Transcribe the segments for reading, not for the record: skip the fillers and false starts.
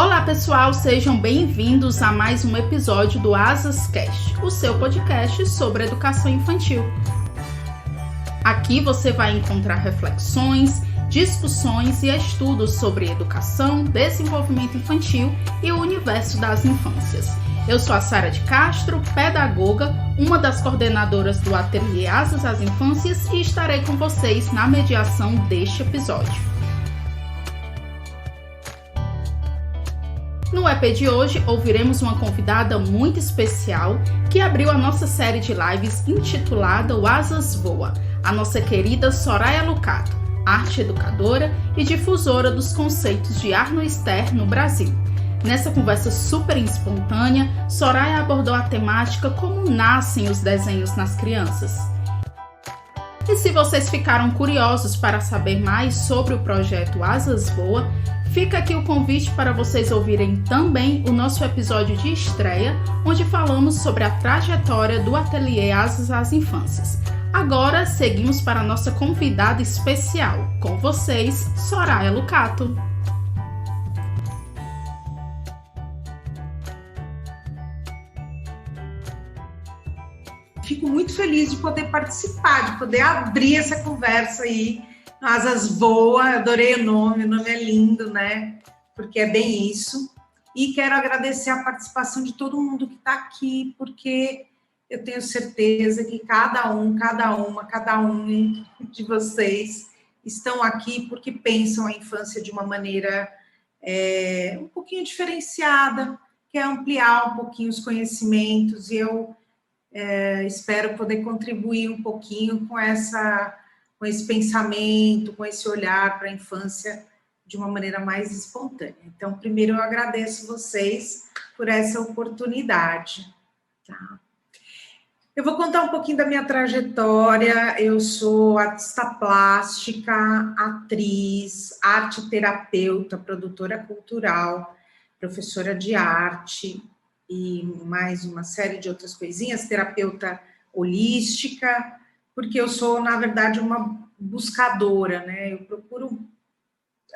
Olá pessoal, sejam bem-vindos a mais um episódio do AsasCast, o seu podcast sobre educação infantil. Aqui você vai encontrar reflexões, discussões e estudos sobre educação, desenvolvimento infantil e o universo das infâncias. Eu sou a Sara de Castro, pedagoga, uma das coordenadoras do Ateliê Asas às Infâncias e estarei com vocês na mediação deste episódio. No EP de hoje, ouviremos uma convidada muito especial que abriu a nossa série de lives intitulada O Asas Voa, a nossa querida Soraya Lucato, arte educadora e difusora dos conceitos de Arno Ster no Brasil. Nessa conversa super espontânea, Soraya abordou a temática como nascem os desenhos nas crianças. E se vocês ficaram curiosos para saber mais sobre o projeto Asas Voa, fica aqui o convite para vocês ouvirem também o nosso episódio de estreia, onde falamos sobre a trajetória do Ateliê Asas às Infâncias. Agora, seguimos para a nossa convidada especial. Com vocês, Soraya Lucato. Fico muito feliz de poder participar, de poder abrir essa conversa aí. Asas Voa, adorei o nome é lindo, né? Porque é bem isso. E quero agradecer a participação de todo mundo que está aqui, porque eu tenho certeza que cada um de vocês estão aqui porque pensam a infância de uma maneira um pouquinho diferenciada, quer ampliar um pouquinho os conhecimentos, e eu espero poder contribuir um pouquinho com esse pensamento, com esse olhar para a infância de uma maneira mais espontânea. Então, primeiro eu agradeço vocês por essa oportunidade. Tá? Eu vou contar um pouquinho da minha trajetória. Eu sou artista plástica, atriz, arte terapeuta, produtora cultural, professora de arte e mais uma série de outras coisinhas, terapeuta holística, porque eu sou, na verdade, uma buscadora, né? Eu procuro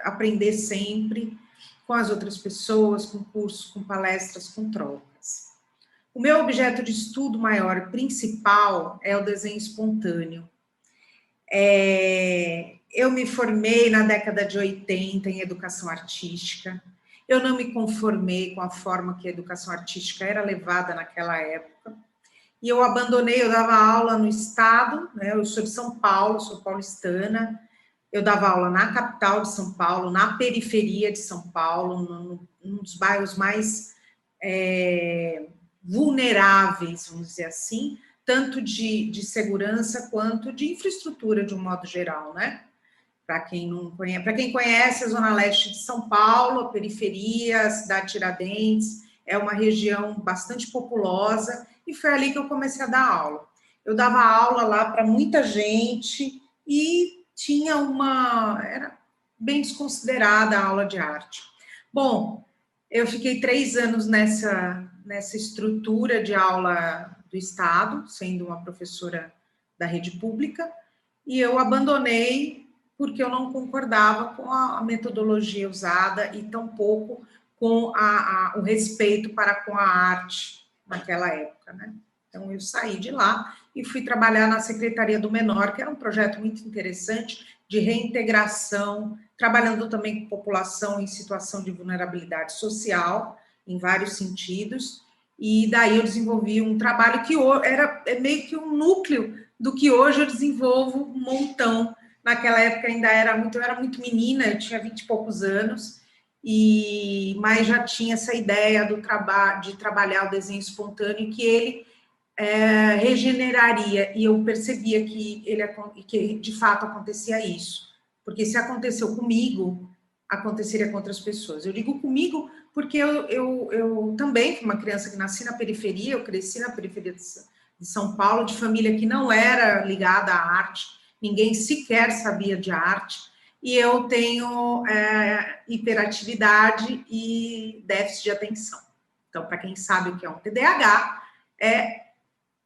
aprender sempre com as outras pessoas, com cursos, com palestras, com trocas. O meu objeto de estudo maior, principal, é o desenho espontâneo. Eu me formei na década de 80 em educação artística. Eu não me conformei com a forma que a educação artística era levada naquela época. E eu abandonei, eu dava aula no estado, né? Eu sou de São Paulo, sou paulistana. Eu dava aula na capital de São Paulo, na periferia de São Paulo, num dos bairros mais vulneráveis, vamos dizer assim, tanto de segurança quanto de infraestrutura de um modo geral, né? Para quem não conhece, para quem conhece a Zona Leste de São Paulo, a periferia, a cidade de Tiradentes, é uma região bastante populosa, e foi ali que eu comecei a dar aula. Eu dava aula lá para muita gente e era bem desconsiderada a aula de arte. Bom, eu fiquei 3 anos nessa estrutura de aula do Estado, sendo uma professora da rede pública, e eu abandonei porque eu não concordava com a metodologia usada e tampouco com o respeito para com a arte naquela época, né? Então, eu saí de lá e fui trabalhar na Secretaria do Menor, que era um projeto muito interessante de era trabalhando também com população em situação de vulnerabilidade social, em vários sentidos, e daí eu desenvolvi um trabalho que era meio que um núcleo do que hoje eu desenvolvo um montão. Naquela época eu era muito menina, eu tinha 20 e poucos anos, mas já tinha essa ideia de trabalhar o desenho espontâneo, que ele regeneraria, e eu percebia que de fato acontecia isso, porque se aconteceu comigo, aconteceria com outras pessoas. Eu digo comigo porque eu também fui uma criança que nasci na periferia, eu cresci na periferia de São Paulo, de família que não era ligada à arte, ninguém sequer sabia de arte, e eu tenho hiperatividade e déficit de atenção. Então, para quem sabe o que é um TDAH,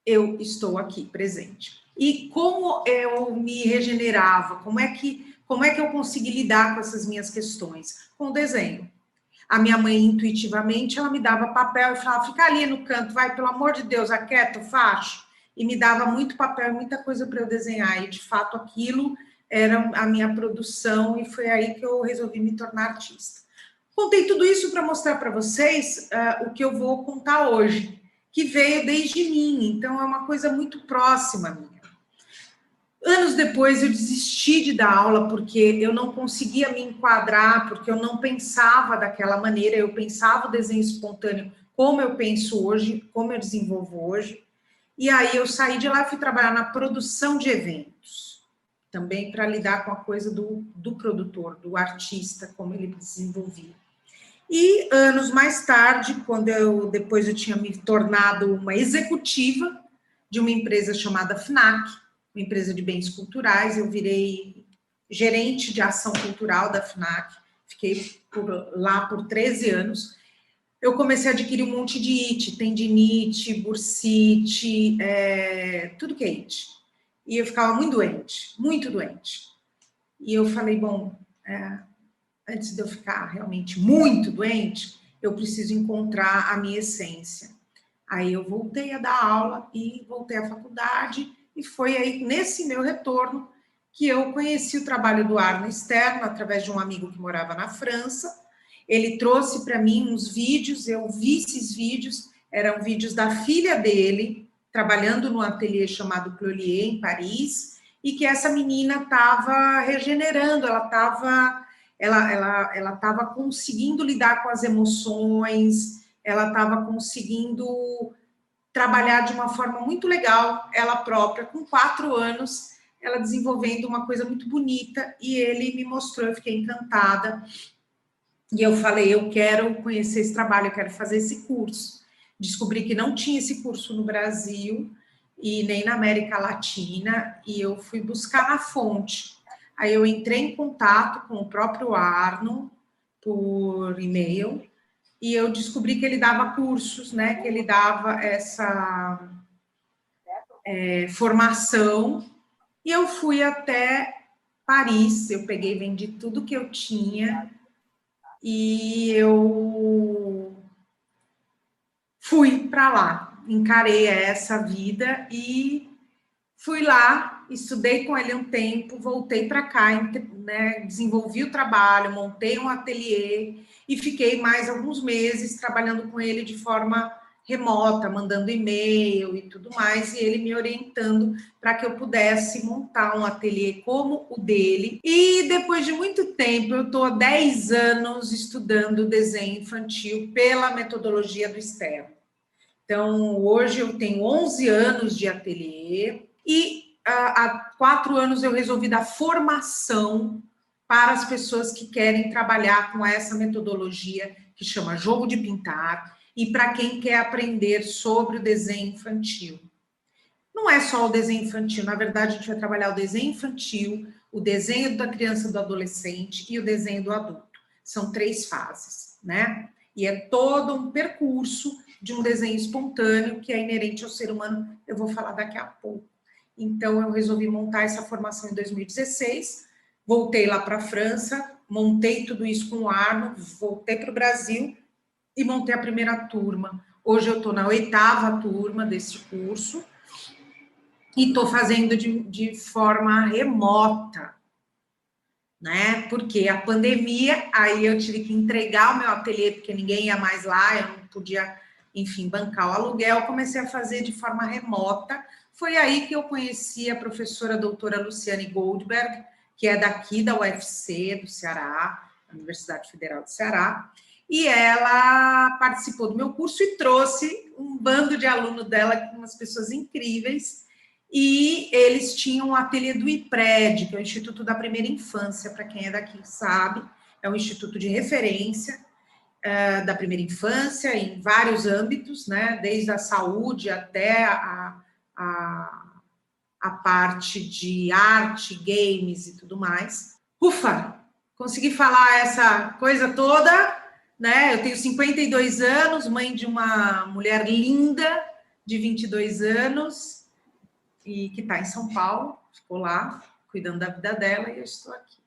eu estou aqui presente. E como eu me regenerava, como é que eu consegui lidar com essas minhas questões? Com o desenho. A minha mãe, intuitivamente, ela me dava papel e falava, fica ali no canto, vai, pelo amor de Deus, aquieta, faço. E me dava muito papel, muita coisa para eu desenhar. E, de fato, aquilo era a minha produção e foi aí que eu resolvi me tornar artista. Contei tudo isso para mostrar para vocês o que eu vou contar hoje, que veio desde mim, então é uma coisa muito próxima minha. Anos depois eu desisti de dar aula porque eu não conseguia me enquadrar, porque eu não pensava daquela maneira, eu pensava o desenho espontâneo como eu penso hoje, como eu desenvolvo hoje. E aí eu saí de lá e fui trabalhar na produção de eventos, também para lidar com a coisa do produtor, do artista, como ele desenvolvia. E anos mais tarde, depois eu tinha me tornado uma executiva de uma empresa chamada FNAC, uma empresa de bens culturais, eu virei gerente de ação cultural da FNAC, fiquei lá por 13 anos. Eu comecei a adquirir um monte de it, tendinite, bursite, tudo que é it. E eu ficava muito doente, muito doente. E eu falei, bom, antes de eu ficar realmente muito doente, eu preciso encontrar a minha essência. Aí eu voltei a dar aula e voltei à faculdade, e foi aí, nesse meu retorno, que eu conheci o trabalho do Arno Externo, através de um amigo que morava na França. Ele trouxe para mim uns vídeos, eu vi esses vídeos, eram vídeos da filha dele, trabalhando no ateliê chamado Clolier, em Paris, e que essa menina estava regenerando, ela estava conseguindo lidar com as emoções, ela estava conseguindo trabalhar de uma forma muito legal, ela própria, com 4 anos, ela desenvolvendo uma coisa muito bonita, e ele me mostrou, eu fiquei encantada, e eu falei, eu quero conhecer esse trabalho, eu quero fazer esse curso. Descobri que não tinha esse curso no Brasil, e nem na América Latina, e eu fui buscar na fonte. Aí eu entrei em contato com o próprio Arno, por e-mail, e eu descobri que ele dava cursos, né, que ele dava essa formação, e eu fui até Paris, eu peguei, vendi tudo que eu tinha, e eu fui para lá, encarei essa vida e fui lá, estudei com ele um tempo, voltei para cá, né, desenvolvi o trabalho, montei um ateliê e fiquei mais alguns meses trabalhando com ele de forma remota, mandando e-mail e tudo mais, e ele me orientando para que eu pudesse montar um ateliê como o dele. E depois de muito tempo, eu estou há 10 anos estudando desenho infantil pela metodologia do externo. Então, hoje eu tenho 11 anos de ateliê e há 4 anos eu resolvi dar formação para as pessoas que querem trabalhar com essa metodologia que chama Jogo de Pintar, e para quem quer aprender sobre o desenho infantil. Não é só o desenho infantil, na verdade a gente vai trabalhar o desenho infantil, o desenho da criança e do adolescente e o desenho do adulto. São 3 fases, né? E é todo um percurso de um desenho espontâneo que é inerente ao ser humano, eu vou falar daqui a pouco. Então eu resolvi montar essa formação em 2016, voltei lá para a França, montei tudo isso com o Arno, voltei para o Brasil e montei a primeira turma. Hoje eu estou na 8ª turma desse curso e estou fazendo de forma remota, né? Porque a pandemia, aí eu tive que entregar o meu ateliê, porque ninguém ia mais lá, eu não podia, enfim, bancar o aluguel, comecei a fazer de forma remota. Foi aí que eu conheci a professora doutora Luciane Goldberg, que é daqui da UFC, do Ceará, Universidade Federal do Ceará, e ela participou do meu curso e trouxe um bando de alunos dela, umas pessoas incríveis, e eles tinham um ateliê do IPRED, que é o Instituto da Primeira Infância, para quem é daqui sabe, é um instituto de referência da primeira infância em vários âmbitos, né, desde a saúde até a parte de arte, games e tudo mais. Ufa, consegui falar essa coisa toda, né? Eu tenho 52 anos, mãe de uma mulher linda de 22 anos e que está em São Paulo, ficou lá cuidando da vida dela e eu estou aqui.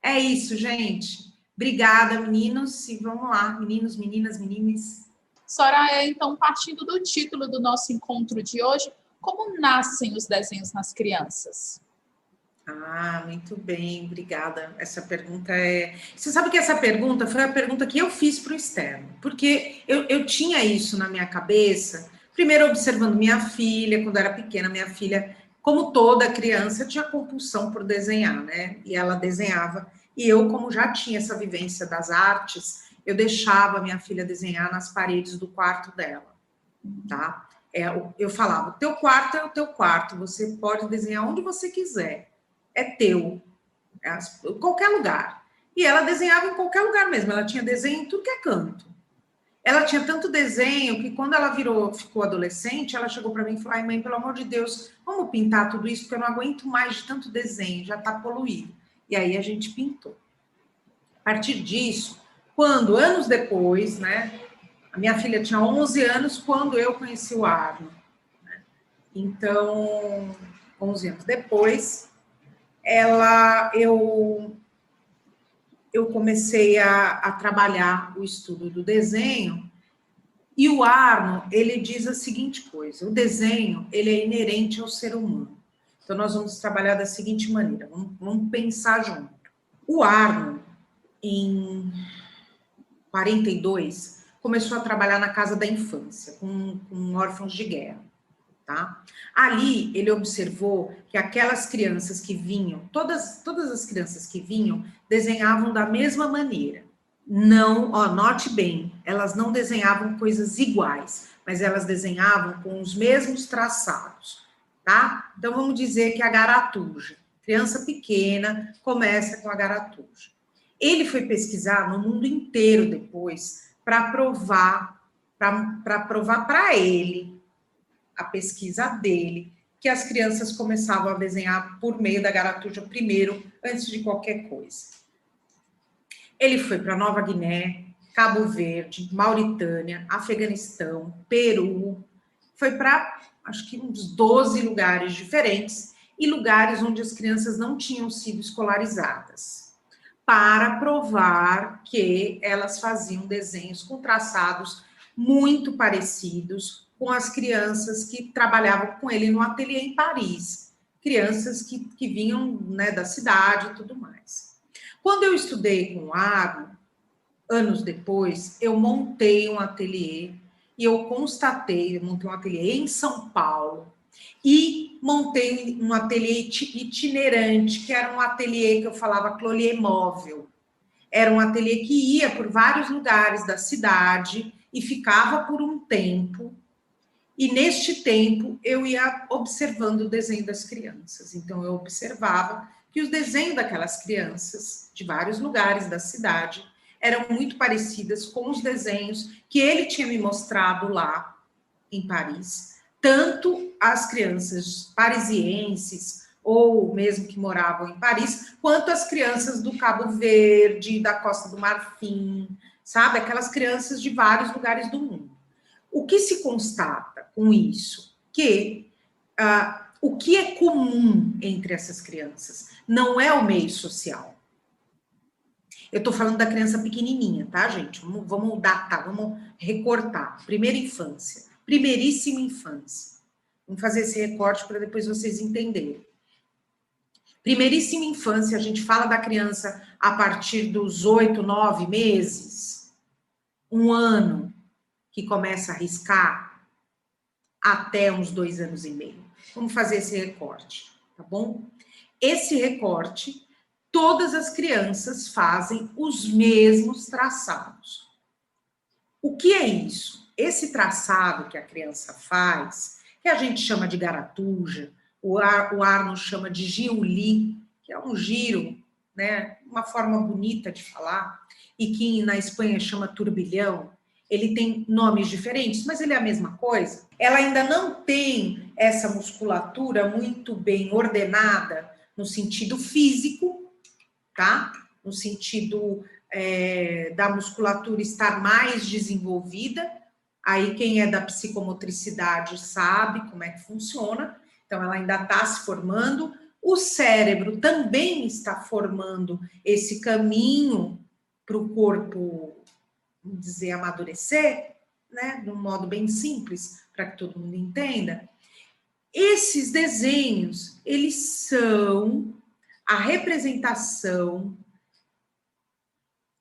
É isso, gente. Obrigada, meninos, e vamos lá, meninos, meninas, meninas. Soraya, então, partindo do título do nosso encontro de hoje, como nascem os desenhos nas crianças? Ah, muito bem, obrigada. Essa pergunta é... Você sabe que essa pergunta foi a pergunta que eu fiz para o externo, porque eu tinha isso na minha cabeça, primeiro observando minha filha, quando era pequena, minha filha, como toda criança, tinha compulsão por desenhar, né? E ela desenhava. E eu, como já tinha essa vivência das artes, eu deixava minha filha desenhar nas paredes do quarto dela, tá? Eu falava, o teu quarto é o teu quarto, você pode desenhar onde você quiser. É teu, qualquer lugar. E ela desenhava em qualquer lugar mesmo, ela tinha desenho em tudo que é canto. Ela tinha tanto desenho que quando ela ficou adolescente, ela chegou para mim e falou, ai mãe, pelo amor de Deus, vamos pintar tudo isso, porque eu não aguento mais de tanto desenho, já está poluído. E aí a gente pintou. A partir disso, quando, anos depois, né, a minha filha tinha 11 anos quando eu conheci o Arno. Né? Então, 11 anos depois, eu comecei a trabalhar o estudo do desenho, e o Arno, ele diz a seguinte coisa, o desenho, ele é inerente ao ser humano. Então, nós vamos trabalhar da seguinte maneira, vamos pensar junto. O Arno, em 42, começou a trabalhar na casa da infância, com órfãos de guerra. Tá? Ali ele observou que aquelas crianças que vinham, todas as crianças que vinham, desenhavam da mesma maneira. Não, ó, note bem, elas não desenhavam coisas iguais, mas elas desenhavam com os mesmos traçados, tá? Então vamos dizer que a garatuja, criança pequena começa com a garatuja. Ele foi pesquisar no mundo inteiro depois para provar para ele a pesquisa dele, que as crianças começavam a desenhar por meio da garatuja primeiro, antes de qualquer coisa. Ele foi para Nova Guiné, Cabo Verde, Mauritânia, Afeganistão, Peru, foi para, acho que uns 12 lugares diferentes, e lugares onde as crianças não tinham sido escolarizadas, para provar que elas faziam desenhos com traçados muito parecidos com as crianças que trabalhavam com ele no ateliê em Paris, crianças que vinham, né, da cidade e tudo mais. Quando eu estudei com o Arno, anos depois, eu montei um ateliê e eu montei um ateliê em São Paulo e montei um ateliê itinerante, que era um ateliê que eu falava clolier móvel. Era um ateliê que ia por vários lugares da cidade e ficava por um tempo. E neste tempo eu ia observando o desenho das crianças. Então eu observava que os desenhos daquelas crianças de vários lugares da cidade eram muito parecidas com os desenhos que ele tinha me mostrado lá em Paris. Tanto as crianças parisienses ou mesmo que moravam em Paris, quanto as crianças do Cabo Verde, da Costa do Marfim, sabe? Aquelas crianças de vários lugares do mundo. O que se constata com isso? Que o que é comum entre essas crianças não é o meio social. Eu estou falando da criança pequenininha, tá, gente? Vamos datar, vamos recortar. Primeira infância, primeiríssima infância. Vamos fazer esse recorte para depois vocês entenderem. Primeiríssima infância, a gente fala da criança a partir dos 8, 9 meses, 1 ano, que começa a riscar, até uns 2 anos e meio. Vamos fazer esse recorte, tá bom? Esse recorte, todas as crianças fazem os mesmos traçados. O que é isso? Esse traçado que a criança faz, que a gente chama de garatuja, o Arno chama de giuli, que é um giro, né? Uma forma bonita de falar, e que na Espanha chama turbilhão. Ele tem nomes diferentes, mas ele é a mesma coisa. Ela ainda não tem essa musculatura muito bem ordenada no sentido físico, tá? No sentido da musculatura estar mais desenvolvida. Aí quem é da psicomotricidade sabe como é que funciona. Então ela ainda está se formando. O cérebro também está formando esse caminho o corpo, vamos dizer, amadurecer, né? De um modo bem simples, para que todo mundo entenda. Esses desenhos, eles são a representação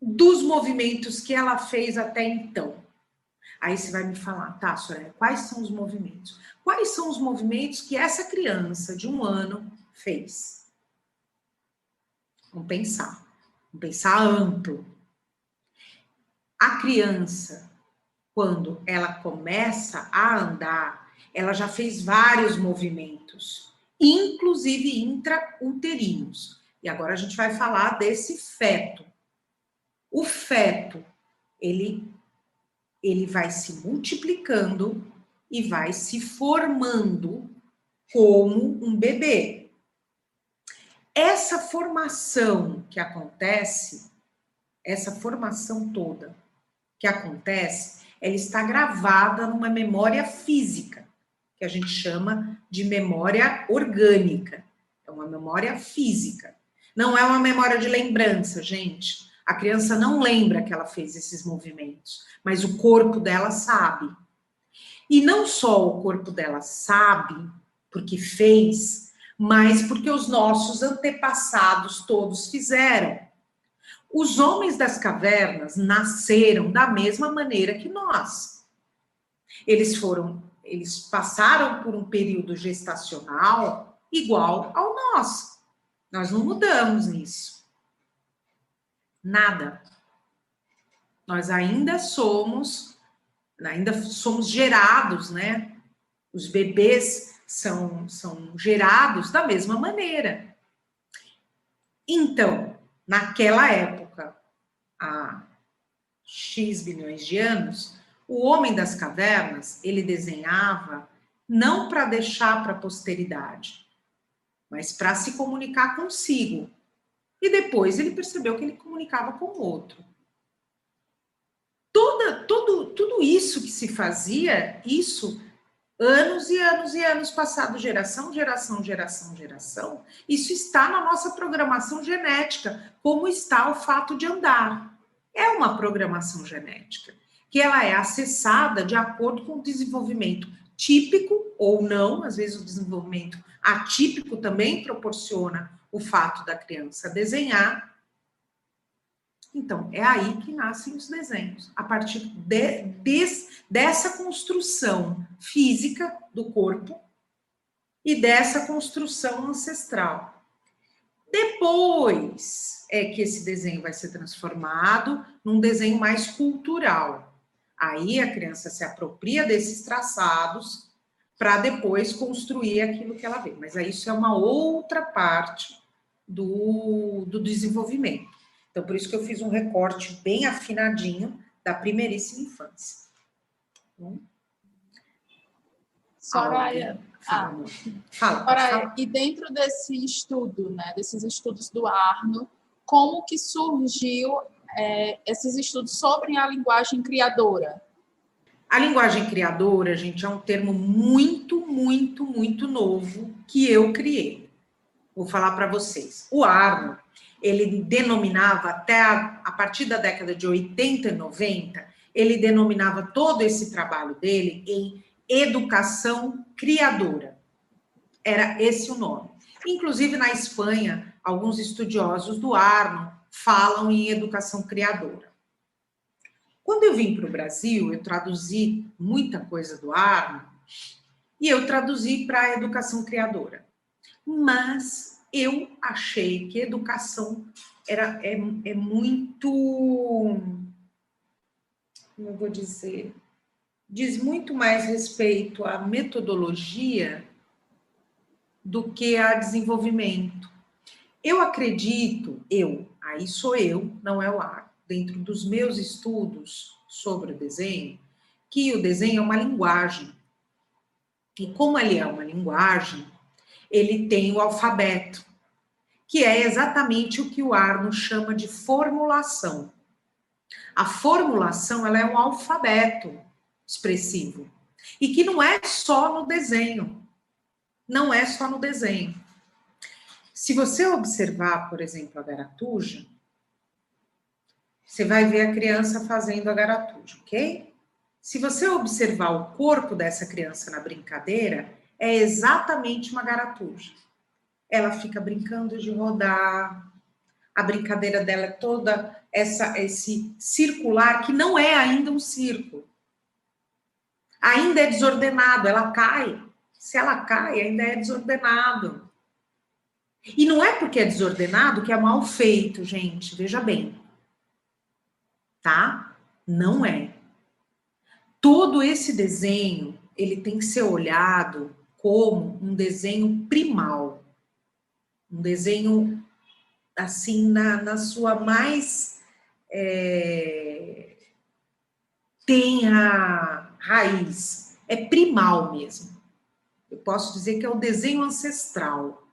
dos movimentos que ela fez até então. Aí você vai me falar, tá, Soraya, quais são os movimentos? Quais são os movimentos que essa criança de 1 ano fez? Vamos pensar amplo. A criança, quando ela começa a andar, ela já fez vários movimentos, inclusive intrauterinos. E agora a gente vai falar desse feto. O feto, ele vai se multiplicando e vai se formando como um bebê. Essa formação que acontece, essa formação toda que acontece, ela está gravada numa memória física, que a gente chama de memória orgânica. É uma memória física. Não é uma memória de lembrança, gente. A criança não lembra que ela fez esses movimentos, mas o corpo dela sabe. E não só o corpo dela sabe, porque fez, mas porque os nossos antepassados todos fizeram. Os homens das cavernas nasceram da mesma maneira que nós. Eles passaram por um período gestacional igual ao nosso. Nós não mudamos nisso. Nada. Nós ainda somos gerados, né? Os bebês são gerados da mesma maneira. Então, naquela época, há X bilhões de anos, o homem das cavernas, ele desenhava não para deixar para a posteridade, mas para se comunicar consigo. E depois ele percebeu que ele comunicava com o outro. Tudo isso que se fazia, isso, anos e anos e anos passado, geração, isso está na nossa programação genética, como está o fato de andar. É uma programação genética, que ela é acessada de acordo com o desenvolvimento típico ou não, às vezes o desenvolvimento atípico também proporciona o fato da criança desenhar. Então, é aí que nascem os desenhos, a partir dessa construção física do corpo e dessa construção ancestral. Depois é que esse desenho vai ser transformado num desenho mais cultural. Aí a criança se apropria desses traçados para depois construir aquilo que ela vê. Mas aí isso é uma outra parte do desenvolvimento. Então, por isso que eu fiz um recorte bem afinadinho da primeiríssima infância. Soraya, fala. E dentro desse estudo, né, desses estudos do Arno, como que surgiu esses estudos sobre a linguagem criadora? A linguagem criadora, gente, é um termo muito, muito, muito novo que eu criei. Vou falar para vocês. O Arno, ele denominava até a partir da década de 80 e 90, ele denominava todo esse trabalho dele em educação criadora. Era esse o nome. Inclusive, na Espanha, alguns estudiosos do Arno falam em educação criadora. Quando eu vim para o Brasil, eu traduzi muita coisa do Arno e eu traduzi para a educação criadora. Mas eu achei que educação é muito, como eu vou dizer, diz muito mais respeito à metodologia do que a desenvolvimento. Eu acredito, aí sou eu, não é o Arno, dentro dos meus estudos sobre o desenho, que o desenho é uma linguagem. E como ele é uma linguagem, ele tem o alfabeto, que é exatamente o que o Arno chama de formulação. A formulação, ela é um alfabeto expressivo. E que não é só no desenho. Não é só no desenho. Se você observar, por exemplo, a Garatuja, você vai ver a criança fazendo a garatude, ok? Se você observar o corpo dessa criança na brincadeira, é exatamente uma garatude. Ela fica brincando de rodar, a brincadeira dela é toda esse circular, que não é ainda um círculo. Ainda é desordenado, ela cai. Se ela cai, ainda é desordenado. E não é porque é desordenado que é mal feito, gente, veja bem. Tá? Não é. Todo esse desenho, ele tem que ser olhado como um desenho primal. Um desenho, assim, na sua mais tenra raiz. É primal mesmo. Eu posso dizer que é o desenho ancestral.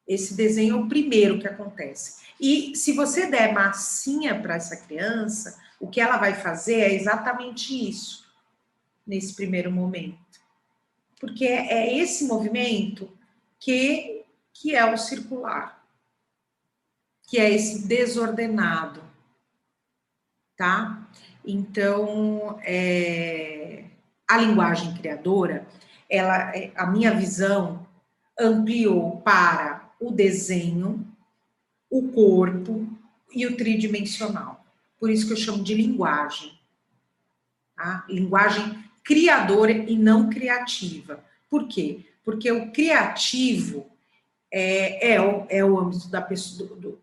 Esse desenho é o primeiro que acontece. E se você der massinha para essa criança, o que ela vai fazer é exatamente isso, nesse primeiro momento. Porque é esse movimento que é o circular, que é esse desordenado, tá? Então, a linguagem criadora, a minha visão ampliou para o desenho, o corpo e o tridimensional. Por isso que eu chamo de linguagem. Tá? Linguagem criadora e não criativa. Por quê? Porque o criativo é o âmbito da pessoa,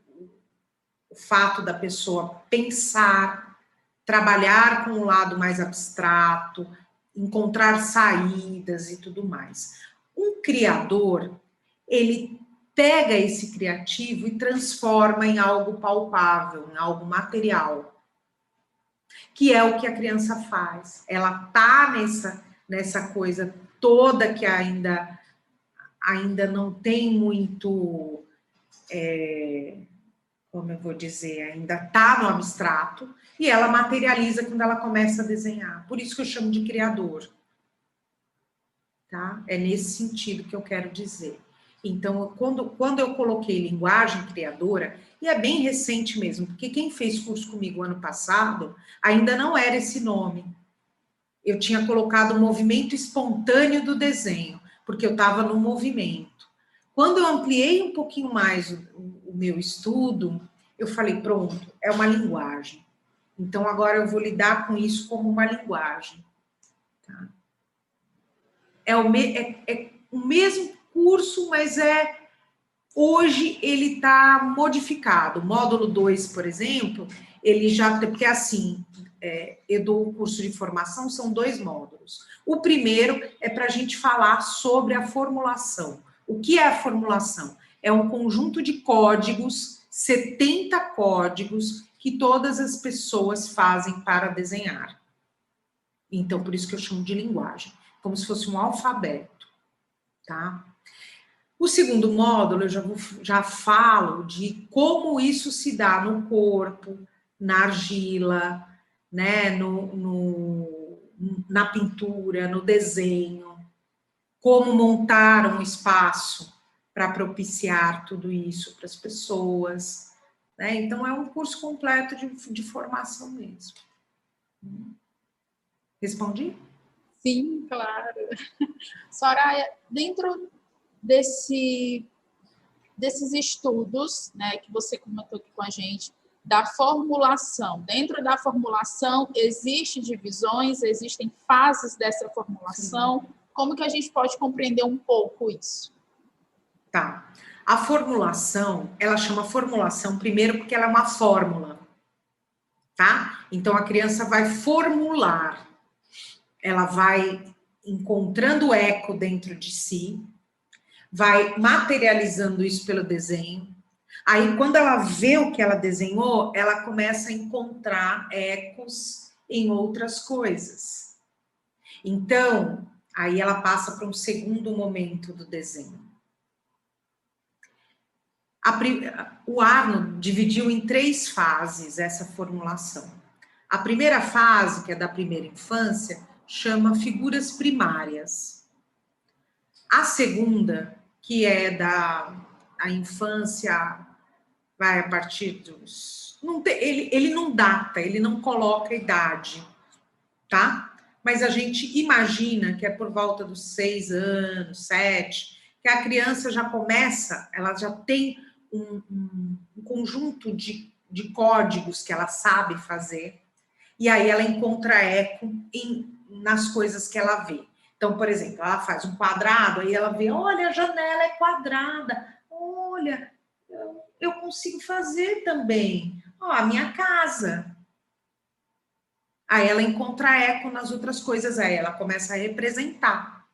o fato da pessoa pensar, trabalhar com um lado mais abstrato, encontrar saídas e tudo mais. Um criador, ele pega esse criativo e transforma em algo palpável, em algo material, que é o que a criança faz. Ela tá nessa coisa toda que ainda não tem muito, como eu vou dizer, ainda tá no abstrato, e ela materializa quando ela começa a desenhar. Por isso que eu chamo de criador. Tá? É nesse sentido que eu quero dizer. Então, quando eu coloquei linguagem criadora, e é bem recente mesmo, porque quem fez curso comigo ano passado ainda não era esse nome. Eu tinha colocado o movimento espontâneo do desenho, porque eu estava no movimento. Quando eu ampliei um pouquinho mais o meu estudo, eu falei, pronto, é uma linguagem. Então, agora eu vou lidar com isso como uma linguagem. Tá? É o mesmo curso, mas hoje ele está modificado. O módulo 2, por exemplo, ele já... Porque assim, eu dou o curso de formação, são 2 módulos. O primeiro é para a gente falar sobre a formulação. O que é a formulação? É um conjunto de códigos, 70 códigos, que todas as pessoas fazem para desenhar. Então, por isso que eu chamo de linguagem. Como se fosse um alfabeto, tá? O segundo módulo, eu já falo de como isso se dá no corpo, na argila, né, na pintura, no desenho, como montar um espaço para propiciar tudo isso para as pessoas, né? Então, é um curso completo de formação mesmo. Respondi? Sim, claro. Soraya, dentro desses estudos, né, que você comentou aqui com a gente, da formulação. Dentro da formulação, existem divisões, existem fases dessa formulação. Sim. Como que a gente pode compreender um pouco isso? Tá. A formulação, ela chama formulação primeiro porque ela é uma fórmula, tá? Então, a criança vai formular. Ela vai encontrando eco dentro de si, vai materializando isso pelo desenho. Aí, quando ela vê o que ela desenhou, ela começa a encontrar ecos em outras coisas. Então, aí ela passa para um segundo momento do desenho. O Arnold dividiu em 3 fases essa formulação. A primeira fase, que é da primeira infância, chama figuras primárias. A segunda, que é da infância, vai a partir dos... ele não data, ele não coloca idade, tá? Mas a gente imagina que é por volta dos 6 anos, 7, que a criança já começa, ela já tem um conjunto de códigos que ela sabe fazer, e aí ela encontra eco nas coisas que ela vê. Então, por exemplo, ela faz um quadrado, aí ela vê, olha, a janela é quadrada, olha, eu consigo fazer também. Ó, a minha casa. Aí ela encontra eco nas outras coisas, aí ela começa a representar.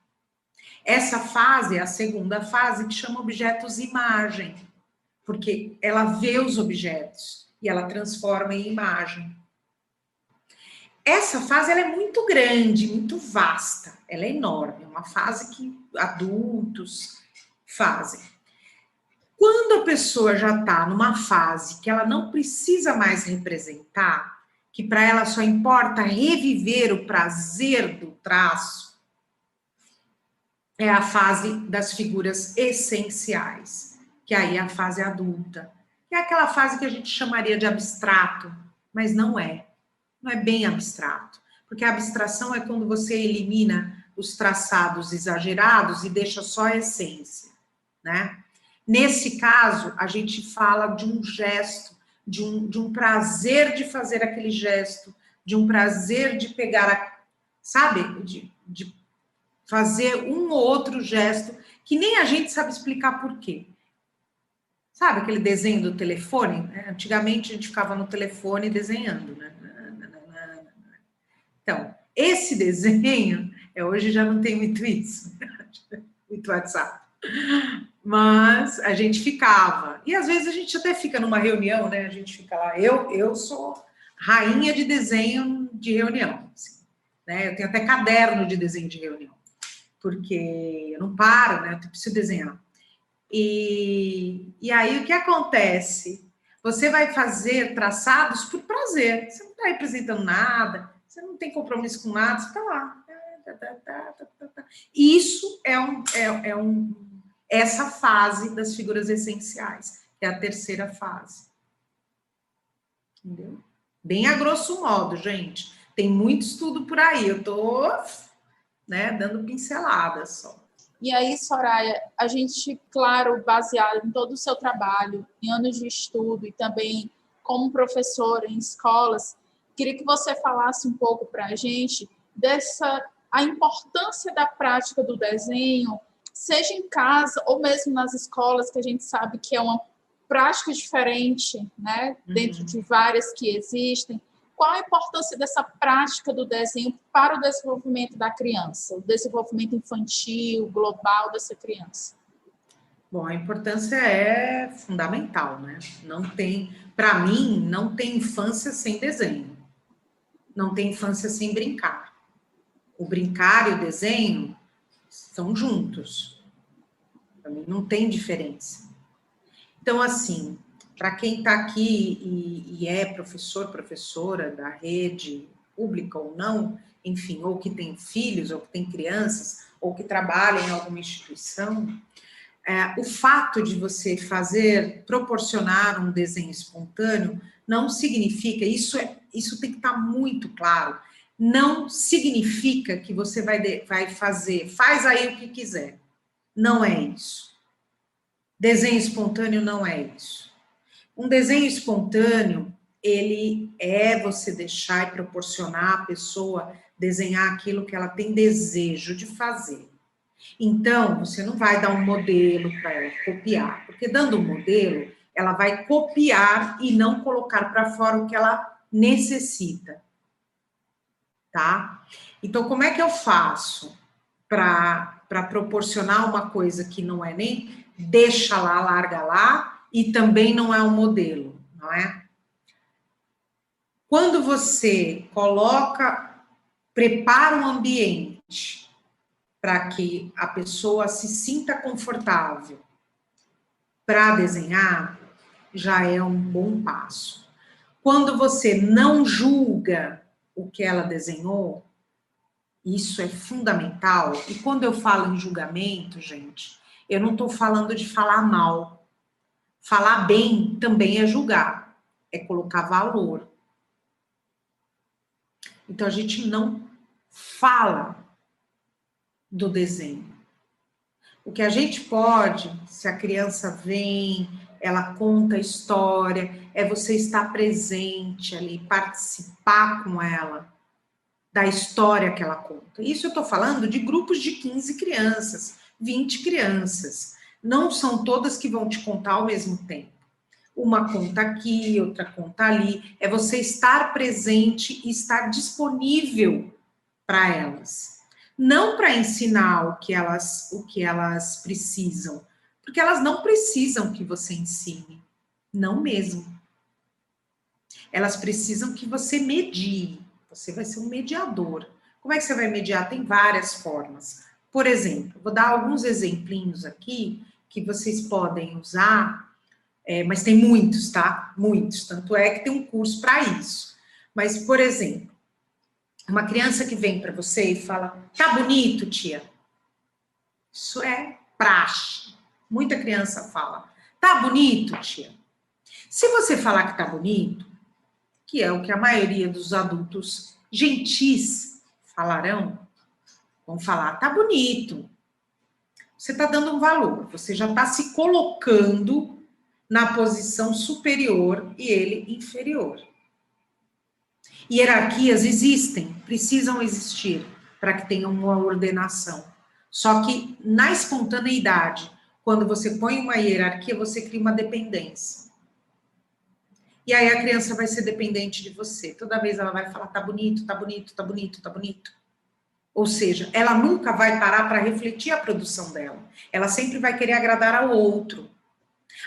Essa fase é a segunda fase, que chama objetos imagem, porque ela vê os objetos e ela transforma em imagem. Essa fase ela é muito grande, muito vasta, ela é enorme, é uma fase que adultos fazem. Quando a pessoa já está numa fase que ela não precisa mais representar, que para ela só importa reviver o prazer do traço, é a fase das figuras essenciais, que aí é a fase adulta, que é aquela fase que a gente chamaria de abstrato, mas não é. Não é bem abstrato, porque a abstração é quando você elimina os traçados exagerados e deixa só a essência, né? Nesse caso, a gente fala de um gesto, de um prazer de fazer aquele gesto, de um prazer de pegar, sabe? De fazer um ou outro gesto, que nem a gente sabe explicar por quê. Sabe aquele desenho do telefone? Antigamente a gente ficava no telefone desenhando, né? Então, esse desenho, hoje já não tem muito isso, muito WhatsApp, mas a gente ficava, e às vezes a gente até fica numa reunião, né, a gente fica lá, eu sou rainha de desenho de reunião, assim, né, eu tenho até caderno de desenho de reunião, porque eu não paro, né, eu preciso desenhar, e aí o que acontece? Você vai fazer traçados por prazer, você não está representando nada, você não tem compromisso com nada, você está lá. Isso essa fase das figuras essenciais, que é a terceira fase. Entendeu? Bem a grosso modo, gente. Tem muito estudo por aí, eu estou dando pinceladas só. E aí, Soraya, a gente, claro, baseado em todo o seu trabalho, em anos de estudo e também como professora em escolas, queria que você falasse um pouco para a gente a importância da prática do desenho, seja em casa ou mesmo nas escolas, que a gente sabe que é uma prática diferente, né? Dentro de várias que existem. Qual a importância dessa prática do desenho para o desenvolvimento da criança, o desenvolvimento infantil, global dessa criança? Bom, a importância é fundamental, né? Para mim, não tem infância sem desenho. Não tem infância sem brincar. O brincar e o desenho estão juntos. Para mim, não tem diferença. Então, assim, para quem está aqui e é professor, professora da rede pública ou não, enfim, ou que tem filhos, ou que tem crianças, ou que trabalha em alguma instituição, o fato de você proporcionar um desenho espontâneo não significa, isso tem que estar muito claro, não significa que você vai fazer, faz aí o que quiser. Não é isso. Desenho espontâneo não é isso. Um desenho espontâneo, ele é você deixar e proporcionar a pessoa desenhar aquilo que ela tem desejo de fazer. Então, você não vai dar um modelo para ela copiar, porque dando um modelo, ela vai copiar e não colocar para fora o que ela necessita. Tá? Então, como é que eu faço para proporcionar uma coisa que não é nem deixa lá, larga lá, e também não é um modelo, não é? Quando você prepara um ambiente para que a pessoa se sinta confortável para desenhar, já é um bom passo. Quando você não julga o que ela desenhou, isso é fundamental. E quando eu falo em julgamento, gente, eu não estou falando de falar mal. Falar bem também é julgar, é colocar valor. Então, a gente não fala do desenho. O que a gente pode, se a criança vem, ela conta a história, é você estar presente ali, participar com ela da história que ela conta. Isso eu estou falando de grupos de 15 crianças, 20 crianças. Não são todas que vão te contar ao mesmo tempo. Uma conta aqui, outra conta ali. É você estar presente e estar disponível para elas. Não para ensinar o que elas precisam, porque elas não precisam que você ensine, não mesmo. Elas precisam que você medie, você vai ser um mediador. Como é que você vai mediar? Tem várias formas. Por exemplo, vou dar alguns exemplinhos aqui que vocês podem usar, mas tem muitos, tá? Muitos, tanto é que tem um curso para isso. Mas, por exemplo, uma criança que vem para você e fala, tá bonito, tia? Isso é praxe. Muita criança fala, tá bonito, tia? Se você falar que tá bonito, que é o que a maioria dos adultos gentis falarão, vão falar, tá bonito. Você tá dando um valor, você já tá se colocando na posição superior e ele inferior. Hierarquias existem, precisam existir para que tenha uma ordenação. Só que na espontaneidade, quando você põe uma hierarquia, você cria uma dependência. E aí a criança vai ser dependente de você. Toda vez ela vai falar, tá bonito, tá bonito, tá bonito, tá bonito. Ou seja, ela nunca vai parar para refletir a produção dela. Ela sempre vai querer agradar ao outro.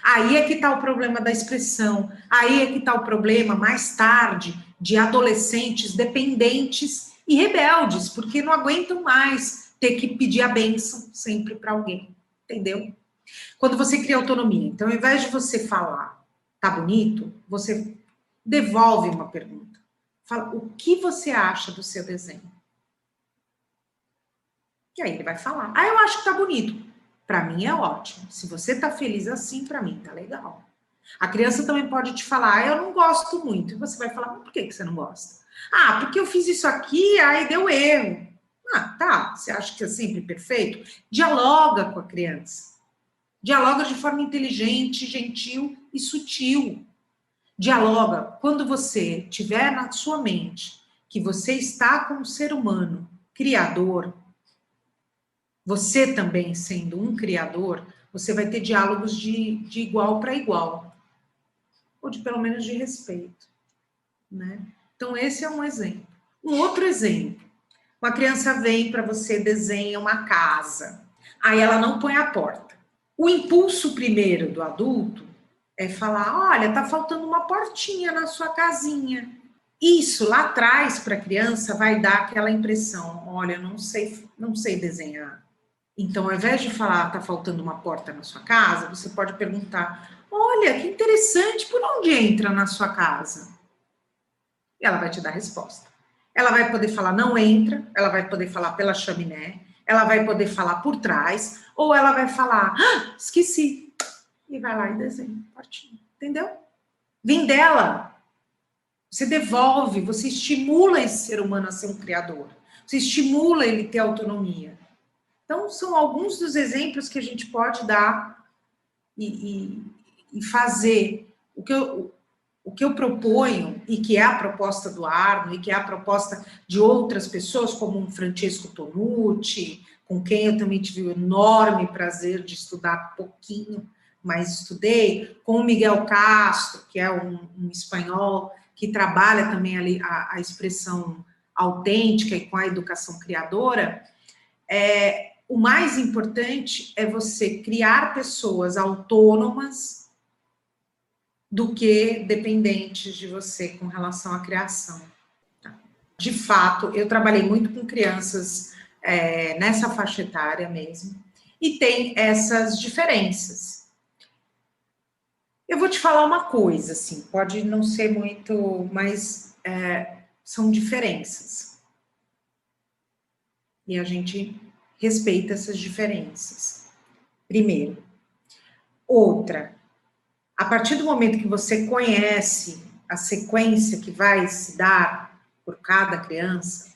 Aí é que está o problema da expressão. Aí é que está o problema, mais tarde, de adolescentes dependentes e rebeldes, porque não aguentam mais ter que pedir a bênção sempre para alguém. Entendeu? Quando você cria autonomia, então, ao invés de você falar, tá bonito, você devolve uma pergunta. Fala, o que você acha do seu desenho? E aí ele vai falar, eu acho que tá bonito. Para mim é ótimo. Se você tá feliz assim, para mim tá legal. A criança também pode te falar, eu não gosto muito. E você vai falar, mas por que você não gosta? Porque eu fiz isso aqui, aí deu erro. Tá, você acha que é sempre perfeito? Dialoga com a criança. Dialoga de forma inteligente, gentil e sutil. Dialoga. Quando você tiver na sua mente que você está com um ser humano criador, você também sendo um criador, você vai ter diálogos de igual para igual. Ou de pelo menos de respeito. Né? Então, esse é um exemplo. Um outro exemplo. Uma criança vem para você, desenha uma casa. Aí ela não põe a porta. O impulso primeiro do adulto é falar, olha, tá faltando uma portinha na sua casinha. Isso lá atrás para a criança vai dar aquela impressão, olha, não sei desenhar. Então, ao invés de falar, tá faltando uma porta na sua casa, você pode perguntar, olha, que interessante, por onde entra na sua casa? E ela vai te dar a resposta. Ela vai poder falar, não entra, ela vai poder falar pela chaminé, ela vai poder falar por trás, ou ela vai falar, esqueci. E vai lá e desenha a portinha, entendeu? Vem dela. Você devolve, você estimula esse ser humano a ser um criador. Você estimula ele a ter autonomia. Então, são alguns dos exemplos que a gente pode dar e fazer. O que eu proponho, e que é a proposta do Arno, e que é a proposta de outras pessoas, como o Francesco Tonucci, com quem eu também tive o enorme prazer de estudar pouquinho, mas estudei, com o Miguel Castro, que é um espanhol, que trabalha também ali a expressão autêntica e com a educação criadora, o mais importante é você criar pessoas autônomas do que dependentes de você com relação à criação. De fato, eu trabalhei muito com crianças nessa faixa etária mesmo, e tem essas diferenças. Eu vou te falar uma coisa, assim, pode não ser muito, mas são diferenças. E a gente respeita essas diferenças. Primeiro. Outra, A partir do momento que você conhece a sequência que vai se dar por cada criança,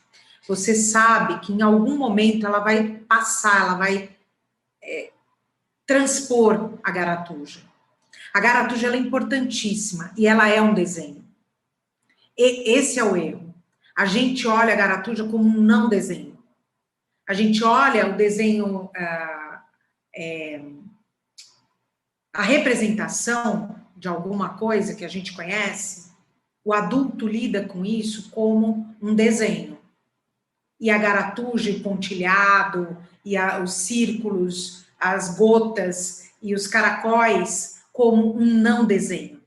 você sabe que em algum momento ela vai passar, ela vai transpor a garatuja. A garatuja ela é importantíssima e ela é um desenho. E esse é o erro. A gente olha a garatuja como um não desenho. A gente olha o desenho, a representação de alguma coisa que a gente conhece, o adulto lida com isso como um desenho. E a garatuja, o pontilhado, e os círculos, as gotas e os caracóis como um não desenho.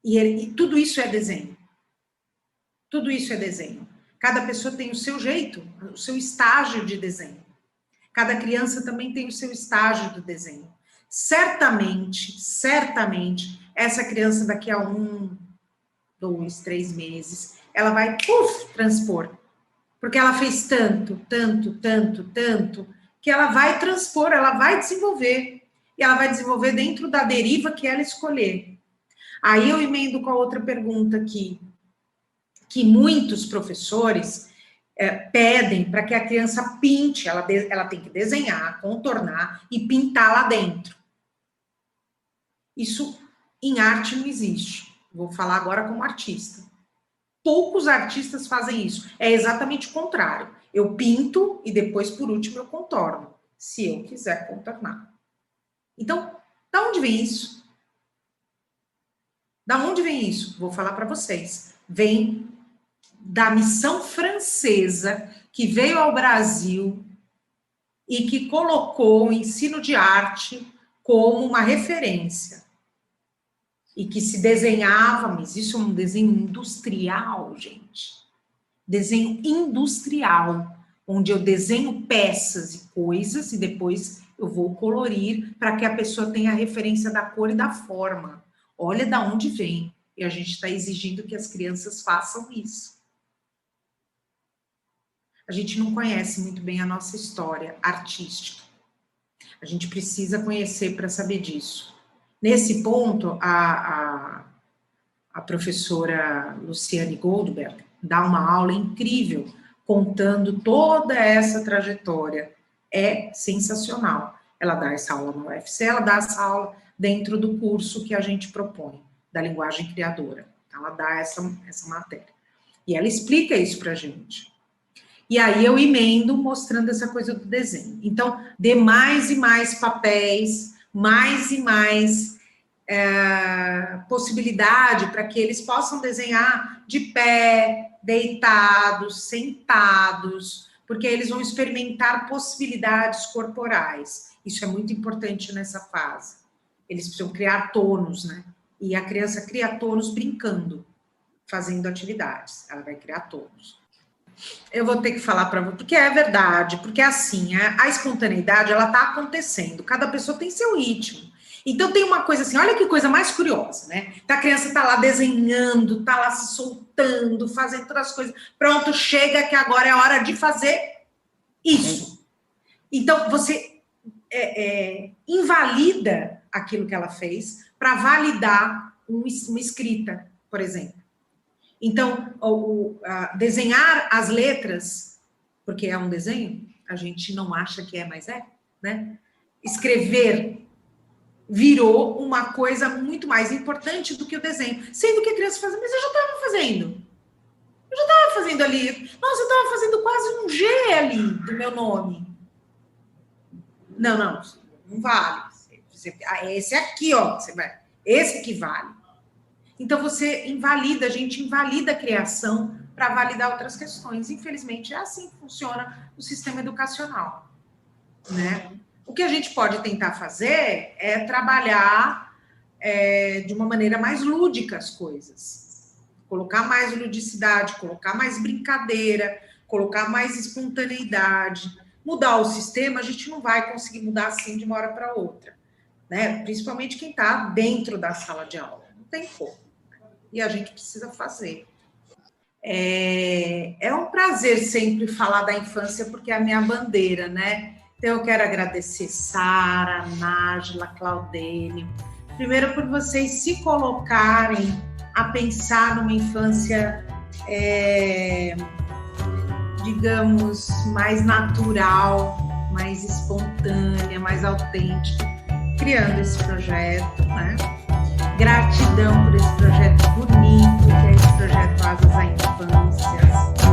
E tudo isso é desenho. Tudo isso é desenho. Cada pessoa tem o seu jeito, o seu estágio de desenho. Cada criança também tem o seu estágio do desenho. Certamente, essa criança daqui a 1, 2, 3 meses, ela vai, transpor. Porque ela fez tanto, que ela vai transpor, ela vai desenvolver. E ela vai desenvolver dentro da deriva que ela escolher. Aí eu emendo com a outra pergunta aqui, que muitos professores pedem para que a criança pinte, ela tem que desenhar, contornar e pintar lá dentro. Isso em arte não existe. Vou falar agora como artista. Poucos artistas fazem isso. É exatamente o contrário. Eu pinto e depois, por último, eu contorno, se eu quiser contornar. Então, da onde vem isso? Da onde vem isso? Vou falar para vocês. Vem da missão francesa que veio ao Brasil e que colocou o ensino de arte como uma referência. E que se desenhava, mas isso é um desenho industrial, gente. Desenho industrial, onde eu desenho peças e coisas e depois eu vou colorir para que a pessoa tenha a referência da cor e da forma. Olha da onde vem. E a gente está exigindo que as crianças façam isso. A gente não conhece muito bem a nossa história artística. A gente precisa conhecer para saber disso. Nesse ponto, a professora Luciane Goldberg dá uma aula incrível, contando toda essa trajetória. É sensacional. Ela dá essa aula na UFC, ela dá essa aula dentro do curso que a gente propõe, da linguagem criadora. Ela dá essa matéria. E ela explica isso para a gente. E aí eu emendo mostrando essa coisa do desenho. Então, dê mais e mais papéis, mais e mais possibilidade para que eles possam desenhar de pé, deitados, sentados, porque eles vão experimentar possibilidades corporais. Isso é muito importante nessa fase. Eles precisam criar tônus, né? E a criança cria tônus brincando, fazendo atividades. Ela vai criar tônus. Eu vou ter que falar para você, porque é verdade, porque assim, a espontaneidade, ela está acontecendo, cada pessoa tem seu ritmo. Então tem uma coisa assim, olha que coisa mais curiosa, né? A criança está lá desenhando, está lá se soltando, fazendo todas as coisas. Pronto, chega que agora é hora de fazer isso. Então você invalida aquilo que ela fez para validar uma escrita, por exemplo. Então, desenhar as letras, porque é um desenho, a gente não acha que é, mas né? Escrever virou uma coisa muito mais importante do que o desenho. Sendo que a criança faz, mas eu já estava fazendo. Eu já estava fazendo ali. Nossa, eu estava fazendo quase um G ali do meu nome. Não vale. Esse aqui, ó, esse que vale. Então, a gente invalida a criação para validar outras questões. Infelizmente, é assim que funciona o sistema educacional, né? O que a gente pode tentar fazer é trabalhar de uma maneira mais lúdica as coisas. Colocar mais ludicidade, colocar mais brincadeira, colocar mais espontaneidade. Mudar o sistema, a gente não vai conseguir mudar assim de uma hora para outra, né? Principalmente quem está dentro da sala de aula. Não tem como. E a gente precisa fazer. É um prazer sempre falar da infância, porque é a minha bandeira, né? Então, eu quero agradecer Sara, Nájila, Claudene, Primeiro, por vocês se colocarem a pensar numa infância, digamos, mais natural, mais espontânea, mais autêntica, criando esse projeto, né? Gratidão por esse projeto bonito, que é esse projeto Asas à Infância.